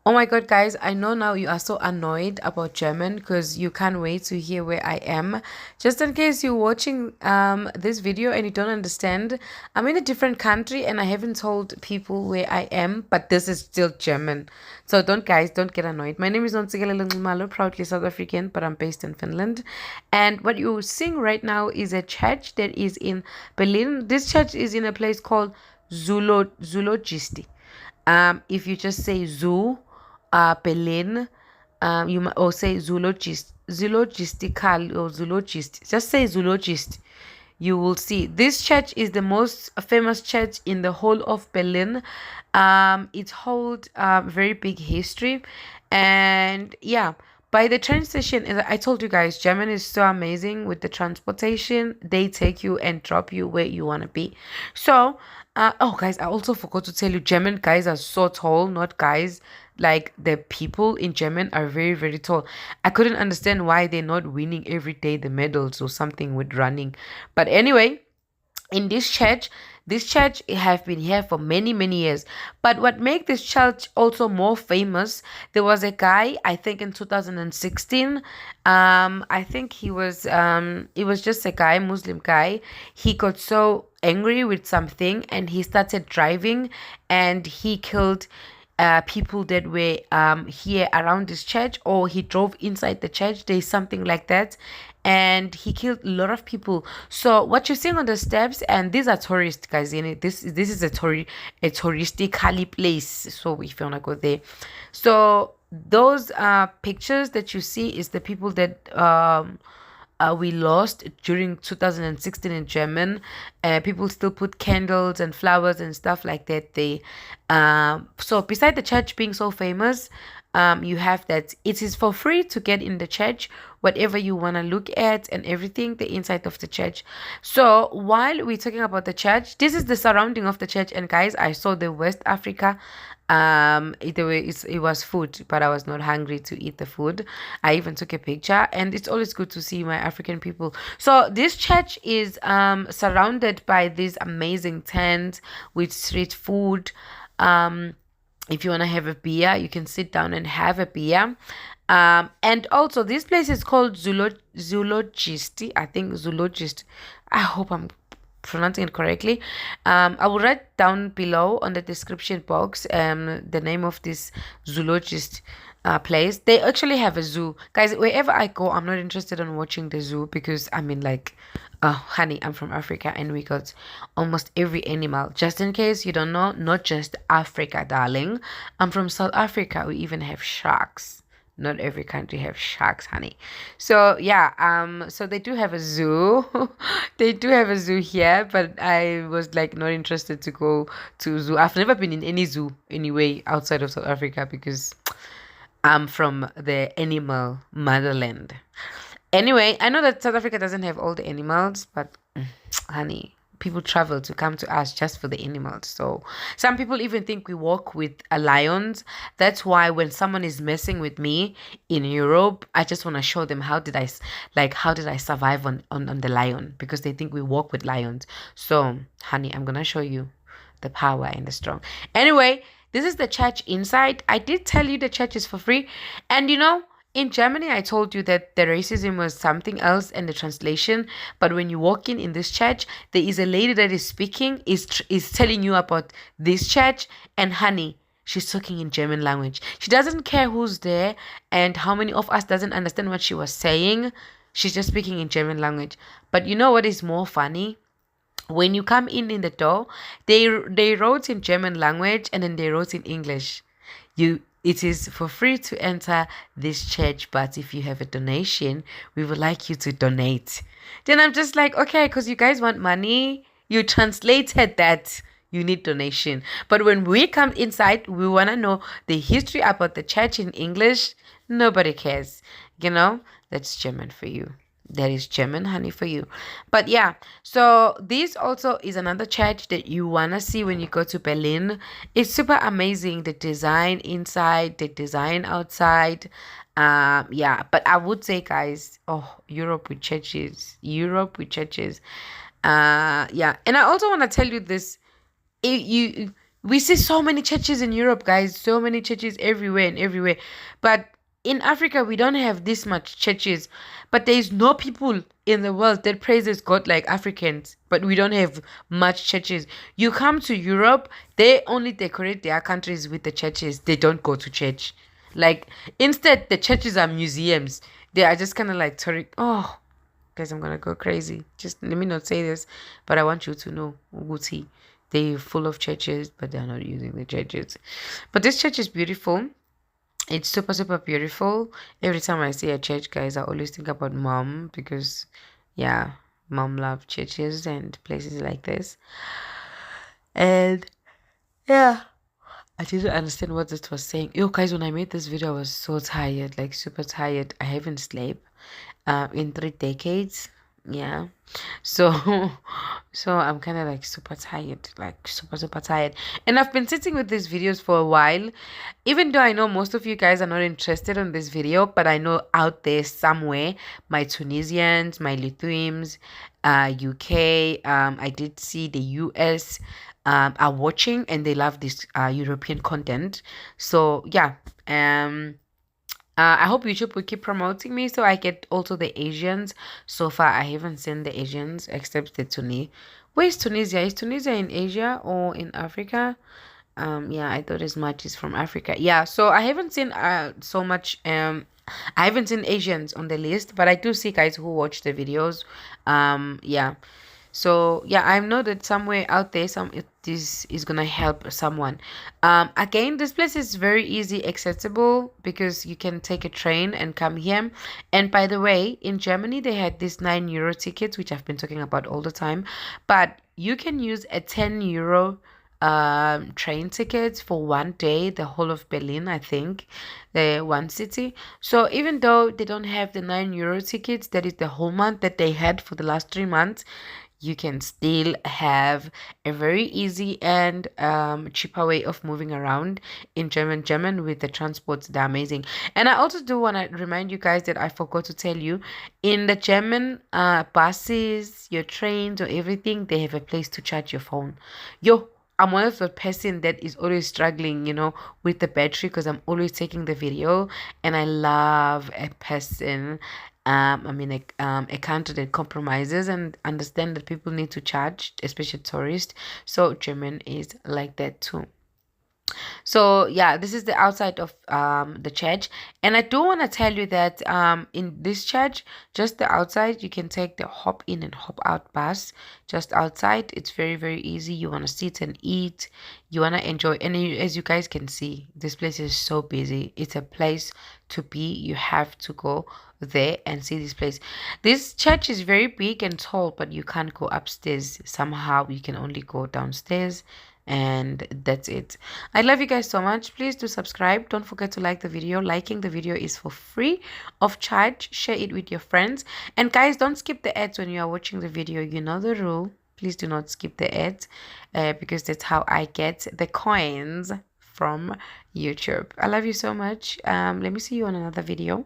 Oh my God, guys, I know now you are so annoyed about German because you can't wait to hear where I am. Just in case you're watching this video and you don't understand, I'm in a different country and I haven't told people where I am, but this is still German. So don't get annoyed. My name is Nontsikelelo Nxumalo, proudly South African, but I'm based in Finland. And what you're seeing right now is a church that is in Berlin. This church is in a place called Zoologisti. If you just say zoo, Berlin, you might or say zoologist, zoologistical or zoologist. Just say zoologist. You will see this church is the most famous church in the whole of Berlin. It holds very big history, and yeah. By the train station, as I told you guys, Germany is so amazing with the transportation. They take you and drop you where you want to be. So, oh, guys, I also forgot to tell you, German guys are so tall, not guys. Like the people in German are very, very tall. I couldn't understand why they're not winning every day the medals or something with running. But anyway, in this church have been here for many many years, but what make this church also more famous, there was a guy, I think in 2016, I think he was just a guy, Muslim guy. He got so angry with something and he started driving and he killed people that were here around this church, or he drove inside the church. There's something like that. And he killed a lot of people. So what you're seeing on the steps, and these are tourists, guys. In it, this is a touristically place. So if you wanna go there, so those pictures that you see is the people that we lost during 2016 in German. People still put candles and flowers and stuff like that. So beside the church being so famous, you have that it is for free to get in the church, whatever you want to look at and everything, the inside of the church. So while we're talking about the church, this is the surrounding of the church. And guys, I saw the West Africa. It was food, but I was not hungry to eat the food. I even took a picture, and it's always good to see my African people. So this church is surrounded by these amazing tents with street food. If you want to have a beer, you can sit down and have a beer. And also, this place is called Zoologisti. I think Zoologist. I hope I'm pronouncing it correctly. I will write down below on the description box the name of this zoologist place. They actually have a zoo, guys. Wherever I go, I'm not interested in watching the zoo because I mean, like, honey, I'm from Africa and we got almost every animal. Just in case you don't know, not just Africa, darling. I'm from South Africa. We even have sharks. Not every country have sharks, honey. So yeah, so they do have a zoo. They do have a zoo here, but I was like not interested to go to zoo. I've never been in any zoo anyway outside of South Africa because I'm from the animal motherland. Anyway, I know that South Africa doesn't have all the animals, but honey, people travel to come to us just for the animals. So some people even think we walk with lions. That's why when someone is messing with me in Europe, I just want to show them how did I survive on the lion, because they think we walk with lions. So honey, I'm gonna show you the power and the strong. Anyway, this is the church inside. I did tell you the church is for free. And in Germany, I told you that the racism was something else in the translation. But when you walk in this church, there is a lady that is speaking, is telling you about this church. And honey, she's talking in German language. She doesn't care who's there and how many of us doesn't understand what she was saying. She's just speaking in German language. But you know what is more funny? When you come in the door, they wrote in German language and then they wrote in English. It is for free to enter this church, but if you have a donation, we would like you to donate. Then I'm just like, okay, because you guys want money, you translated that you need donation. But when we come inside, we want to know the history about the church in English. Nobody cares. That's German for you. That is German, honey, for you. But yeah, so this also is another church that you want to see when you go to Berlin. It's super amazing, the design inside, the design outside. Yeah, but I would say, guys, oh, Europe with churches. Europe with churches. Yeah, and I also want to tell you this. You We see so many churches in Europe, guys, so many churches everywhere and everywhere. But in Africa, we don't have this much churches. But there is no people in the world that praises God like Africans. But we don't have much churches. You come to Europe, they only decorate their countries with the churches. They don't go to church. Like, instead, the churches are museums. They are just kind of like, oh, guys, I'm gonna go crazy. Just let me not say this, but I want you to know, Uguti, they're full of churches, but they're not using the churches. But this church is beautiful. It's super, super beautiful. Every time I see a church, guys, I always think about mom because, yeah, mom loves churches and places like this. And yeah, I didn't understand what this was saying. Yo, guys, when I made this video, I was so tired, like super tired. I haven't slept in 3 decades. Yeah. So so I'm kind of like super tired, like super, super tired. And I've been sitting with these videos for a while, even though I know most of you guys are not interested in this video, but I know out there somewhere, my Tunisians, my Lithuanians, UK, I did see the US are watching and they love this European content. So yeah, I hope YouTube will keep promoting me so I get also the Asians. So far, I haven't seen the Asians except the Tunisia. Where is Tunisia? Is Tunisia in Asia or in Africa? Yeah, I thought as much is from Africa. Yeah, so I haven't seen so much I haven't seen Asians on the list, but I do see guys who watch the videos. Yeah. So yeah, I know that somewhere out there this is gonna help someone. Again, this place is very easy accessible because you can take a train and come here. And by the way, in Germany they had this €9 tickets, which I've been talking about all the time, but you can use a €10 train tickets for one day, the whole of Berlin, I think, the one city. So even though they don't have the €9 tickets, that is the whole month that they had for the last 3 months, you can still have a very easy and cheaper way of moving around in German with the transports. They're amazing. And I also do want to remind you guys that I forgot to tell you, in the German buses, your trains or everything, they have a place to charge your phone. Yo, I'm one of the person that is always struggling, with the battery because I'm always taking the video, and I love a person, a country that compromises and understand that people need to charge, especially tourists. So German is like that too. So yeah, this is the outside of the church, and I do want to tell you that in this church, just the outside, you can take the hop in and hop out bus just outside. It's very, very easy. You want to sit and eat, you want to enjoy, and as you guys can see, this place is so busy. It's a place to be. You have to go there and see this place. This church is very big and tall, but you can't go upstairs. Somehow you can only go downstairs, and that's it. I love you guys so much. Please do subscribe. Don't forget to like the video. Liking the video is for free of charge. Share it with your friends, and guys, don't skip the ads when you are watching the video. You know the rule. Please do not skip the ads because that's how I get the coins from YouTube. I love you so much. Let me see you on another video.